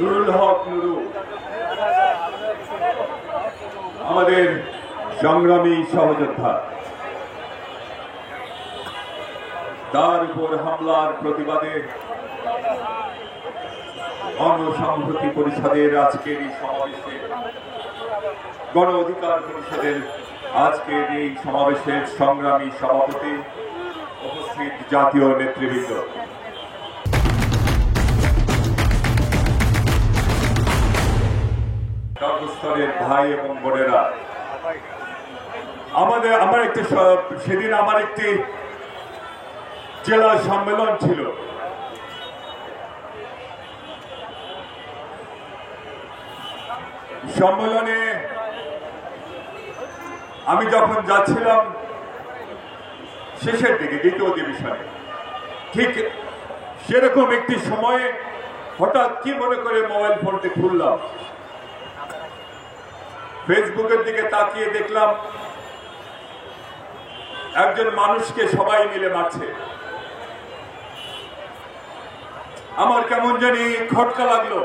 নুরুল হক নুরু আমাদের সংগ্রামী সহযোদ্ধা, তার উপর হামলার প্রতিবাদে গণসংহতি পরিষদের আজকের এই সমাবেশে, গণ অধিকার পরিষদের আজকের এই সমাবেশের সংগ্রামী সভাপতি, উপস্থিত জাতীয় নেতৃবৃন্দ, সর্বস্তরের ভাই এবং বোনেরা, সেদিন আমার একটি জেলা সম্মেলন ছিল। সম্মেলনে আমি যখন যাচ্ছিলাম শেষের দিকে, দ্বিতীয় অধিবেশনে, ঠিক সেরকম একটি সময়ে হঠাৎ কি মনে করে মোবাইল ফোনটি খুললাম, ফেসবুকের দিকে তাকিয়ে দেখলাম একজন মানুষকে সবাই মিলে মারছে। আমার কেমন জানি খটকা লাগলো,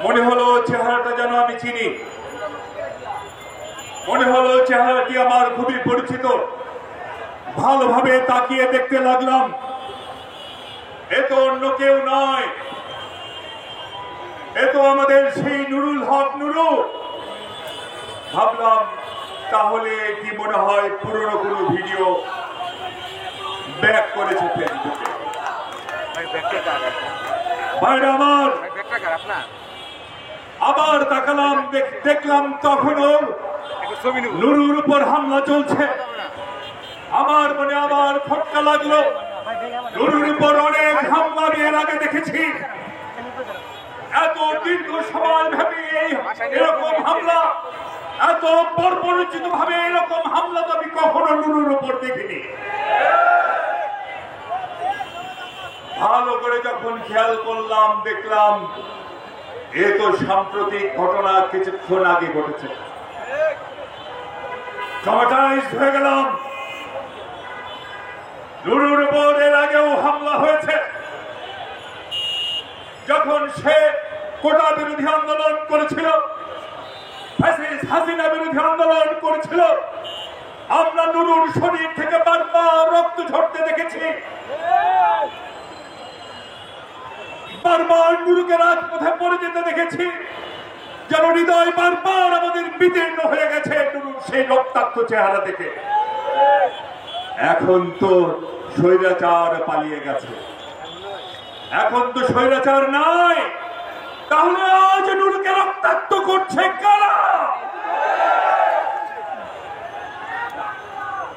মনে হলো চেহারাটা যেন আমি চিনি, মনে হলো চেহারাটি আমার খুবই পরিচিত। ভালোভাবে তাকিয়ে দেখতে লাগলাম, এ তো অন্য কেউ নয়, এ তো আমাদের সেই নুরুল হক নুরু। ভাবলাম তাহলে কি মনে হয় পুরনো কোনো ভিডিও ব্যাক করেছে ফেসবুকে। ভাইরা আমার, আবার তাকালাম, দেখলাম তখনও নুরুর উপর হামলা চলছে। আমার মনে আবার খটকা লাগলো, নুরুর উপর অনেক হামলা এর আগে দেখেছি। এত দীর্ঘ সময় ভাবে এরকম হামলা, এত বর্বরোচিত ভাবে এরকম হামলা তো আমি কখনো নুরুর উপর দেখিনি। ভালো করে যখন খেয়াল করলাম, দেখলাম এ তো সাম্প্রতিক ঘটনা, কিছুক্ষণ আগে ঘটেছে। ট্রমাটাইজড হয়ে গেলাম। নুরুর উপর এর আগেও হামলা হয়েছে, যখন সে কোটা বিরোধী আন্দোলন করেছিল, হাসিনা বিরোধী আন্দোলন করেছিল। আমরা নুরুর শরীর থেকে বারবার রক্ত ঝরতে দেখেছি, বারবার নুরুকে রাজপথে পড়ে যেতে দেখেছি, যেন হৃদয় বারবার আমাদের বিদীর্ণ হয়ে গেছে নুরুর সেই রক্তাক্ত চেহারা দেখে। এখন তো স্বৈরাচার পালিয়ে গেছে, এখন তো স্বৈরাচার নাই। তাহলে আজ নুরুকে রক্তাক্ত করছে কারা?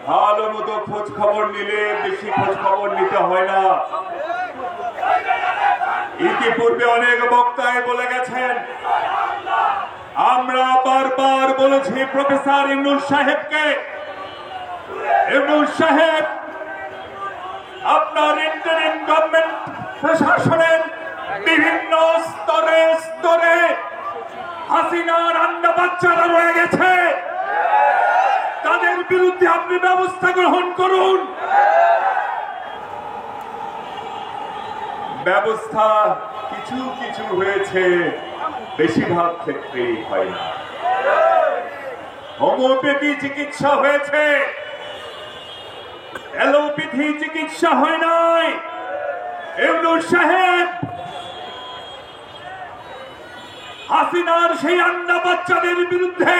ভালো মতো খোঁজ খবর নিলে বেশি খোঁজ খবর নিতে হয় না। ইতিপূর্বে অনেক বক্তায় বলে গেছেন, আমরা বারবার বলেছি প্রফেসর ইউনূস সাহেবকে, ইউনূস সাহেব আপনার ইন্টারিম গভর্নমেন্ট প্রশাসনের বিভিন্ন স্তরে স্তরে হাসিনার আন্ডা বাচ্চারা রয়ে গেছে, তাদের বিরুদ্ধে আপনি ব্যবস্থা গ্রহণ করুন। ব্যবস্থা কিছু কিছু হয়েছে, বেশিরভাগ ক্ষেত্রেই হয় না। হোমিওপ্যাথি চিকিৎসা হয়েছে, অ্যালোপ্যাথি চিকিৎসা হয় নাই। ইউনূস সাহেব হাসিনার সেই আন্ডা বাচ্চাদের বিরুদ্ধে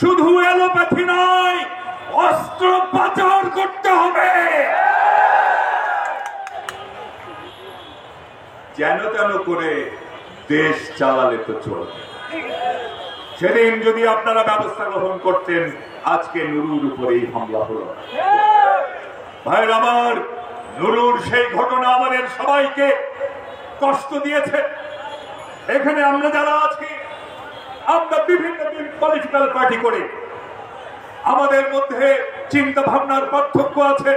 শুধু অ্যালোপ্যাথি নয়, অস্ত্র পাচার করতে হবে। যেন তেন করে দেশ চালালে তো চলবে। সেদিন যদি আপনারা ব্যবস্থা গ্রহণ করতেন, আজকে নুরুর উপরেই হামলা হলো। ভাইরা আমার, নুরুর সেই ঘটনা আমাদের সবাইকে কষ্ট দিয়েছে। এখানে আমরা যারা আছি, আমরা বিভিন্ন পলিটিক্যাল পার্টি করে, আমাদের মধ্যে চিন্তা ভাবনার পার্থক্য আছে,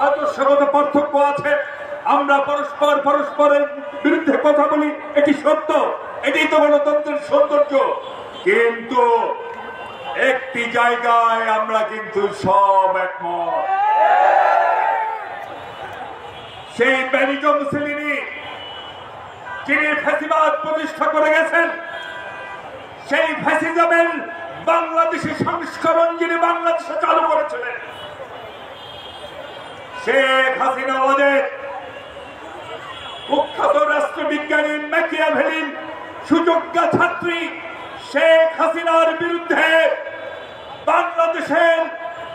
আদর্শগত পার্থক্য আছে। আমরা পরস্পরের বিরুদ্ধে কথা বলি, এটি সত্য, এটি তো গণতন্ত্রের সৌন্দর্য। কিন্তু একটি জায়গায় আমরা কিন্তু সব একমত, সেই বেনিটো মুসলিনি যিনি ফ্যাসিবাদ প্রতিষ্ঠা করে গেছেন, সেই ফ্যাসিজমের বাংলাদেশি সংস্করণ যিনি বাংলাদেশে চালু করেছিলেন, শেখ হাসিনা ওদের কুখ্যাত রাষ্ট্রবিজ্ঞানী ম্যাকিয়াভেলির সুযোগ্য ছাত্রী শেখ হাসিনার বিরুদ্ধে বাংলাদেশের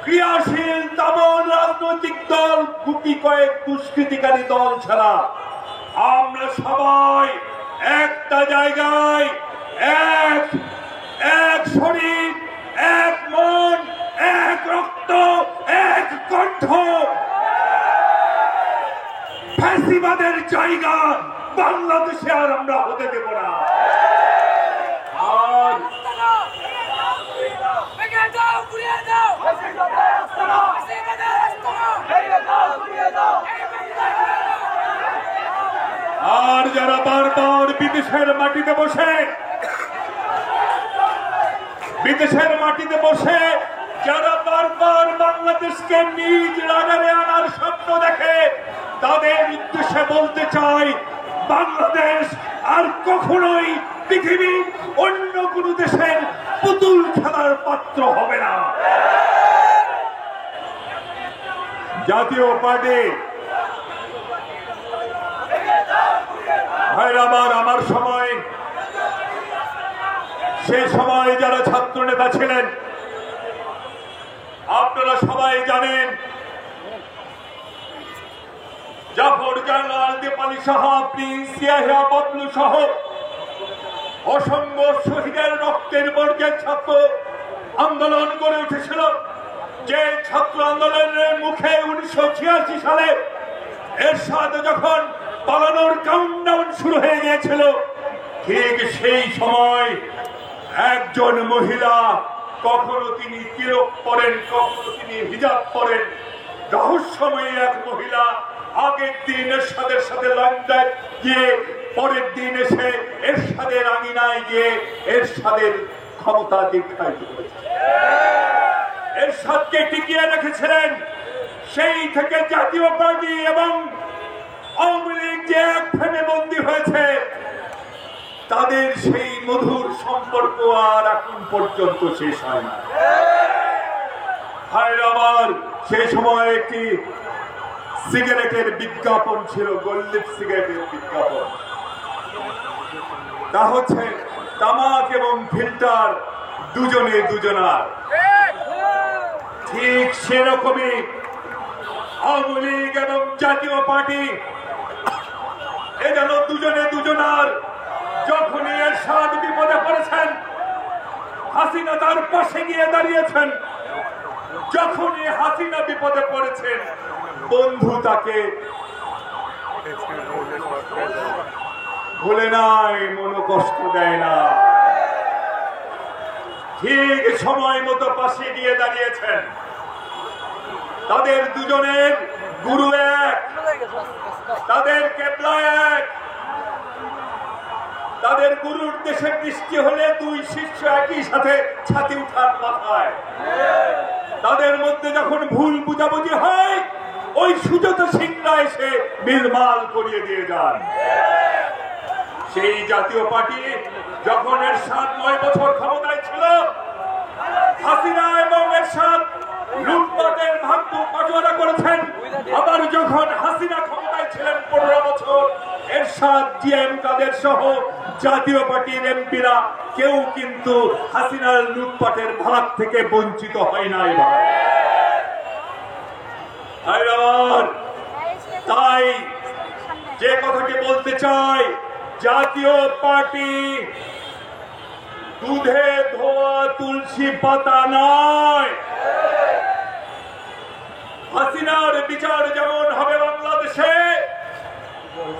ক্রিয়াশীল তেমন রাজনৈতিক দল গুটি কয়েক দুষ্কৃতিকারী দল ছাড়া আমরা সবাই একটা জায়গায় এক এক শরীর, এক মন, এক রক্ত, এক কণ্ঠ ফ্যাসিবাদের জায়গা বাংলাদেশে আর আমরা হতে দেব না। আর যারা বারবার বিদেশের মাটিতে বসে যারা বারবার বাংলাদেশকে নিজ রাডারে আনার স্বপ্ন দেখে, তাদের উদ্দেশ্যে বলতে চাই, বাংলাদেশ আর কখনোই পৃথিবীর অন্য কোন দেশের পুতুল খেলার পাত্র হবে না। জাতীয় পার্টি আমার সময়, সে সময় যারা ছাত্র নেতা ছিলেন, আপনারা সবাই জানেন, জাফর জালাল, দীপালি সাহা, প্রিন্স ইয়াহিয়া বদলু সহ অসংখ্য শহীদের রক্তের বর্গের ছাত্র আন্দোলন গড়ে উঠেছিল। যে ছাত্র আন্দোলনের মুখে 1986 সালে এরশাদ যখন পালানোর কাউন্টডাউন শুরু হয়ে গিয়েছিল, ঠিক সেই সময় একজন মহিলা, কখনো তিনি তিলক পরেন, কখনো তিনি হিজাব পরেন, রহস্যময়ী এক মহিলা আগের দিন এরশাদের সাথে লন্ডন গিয়ে পরের দিন এসে এরশাদের আঙিনায় গিয়ে এরশাদের ক্ষমতা দীক্ষায়িত করেছে, এরশাদকে টিকিয়ে রেখেছিলেন। সেই থেকে জাতীয় পার্টি এবং আওয়ামী লীগ যে এক ফ্রেমে বন্দী হয়েছে, তাদের সেই মধুর সম্পর্ক আর এখন পর্যন্ত শেষ হয় না। আমার সেই সময় একটি সিগারেটের বিজ্ঞাপন ছিল, গোল্ডলিপ সিগারেটের বিজ্ঞাপন, তা হচ্ছে তামাক এবং ফিল্টার দুজনে দুজনার। ঠিক সেরকমই আওয়ামী লীগ এবং জাতীয় পার্টি এ যেন দুজনে দুজনার। যখনই এরশাদ বিপদে পড়েছেন, হাসিনা তার পাশে গিয়ে দাঁড়িয়েছেন। যখনই হাসিনা বিপদে পড়েছেন, বন্ধু তাকে ভুলে নাই, মনো কষ্ট দেয় না। ঠিক সময় মতো পাশে গিয়ে দাঁড়িয়েছেন। তাদের দুজনের গুরু এক, তাদের কেবলা এক। তাদের গুরুর দেশে বৃষ্টি হলে দুই শিষ্য একই সাথে ছাতি উঠার মাথায়। তাদের মধ্যে যখন ভুল বুঝাবুঝি হয়, ওই সুজাত সিংরা এসে মিলমাল করিয়ে দিয়ে যান। সেই জাতীয় পার্টি যখন এরশাদ 9 বছর ক্ষমতায় ছিল, হাসিনা এবং এরশাদ লুটপাটের ভাগ্য বাটোয়ারা করেছেন। আবার যখন হাসিনা ক্ষমতায় ছিলেন 15 বছর, এরশাদ, জিএম কাদের সহ জাতীয় পার্টির এমপিরা কেউ কিন্তু হাসিনার লুটপাটের ভাগ থেকে বঞ্চিত হয় নাই। তাই যে কথাটি বলতে চাই, জাতীয় পার্টি দুধে ধোয়া তুলসী পাতা নয়। হাসিনার বিচার যেমন হবে বাংলাদেশে,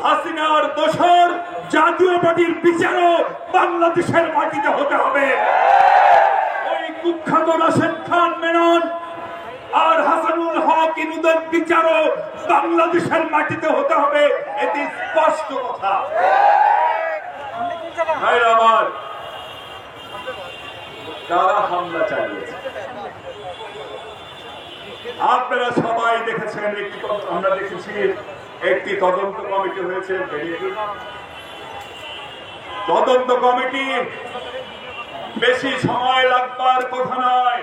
হাসিনার দোষর জাতীয় পার্টির বিচারও বাংলাদেশের মাটিতে হতে হবে। ওই কুখ্যাত রাশেদ খান মেনন আর হাসানুল হক ইনুদের বিচারও বাংলাদেশের মাটিতে হতে হবে, এটি স্পষ্ট কথা। আমার যারা হামলা চালিয়েছে, আপনারা সবাই দেখেছেন, আমরা দেখেছি একটি তদন্ত কমিটি হয়েছে, তদন্ত কমিটি বেশি সময় লাগবার কথা নয়।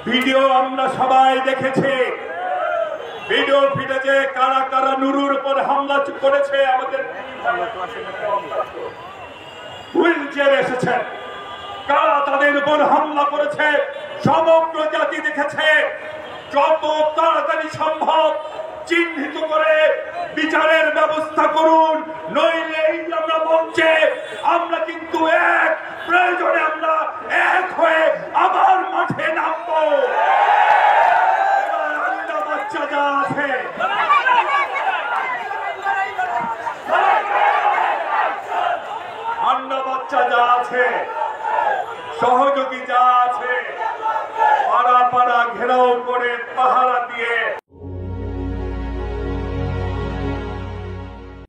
ভিডিও আমরা সবাই দেখেছি, ভিডিও ফুটেজে কারা কারা নুরুর উপর হামলা করেছে। আমাদের হুইল চেয়ারে এসেছেন, কারা তাদের উপর হামলা করেছে সমগ্র জাতি দেখেছে। যত তাড়াতাড়ি সম্ভব চিহ্নিত করে বিচারের ব্যবস্থা করুন, নইলে আমরা মঞ্চে আমরা কিন্তু এক প্রয়োজনে আমরা এক হয়ে আবার মাঠে নামবো। আন্ডা বাচ্চা যা আছে, আন্ডা বাচ্চা যা আছে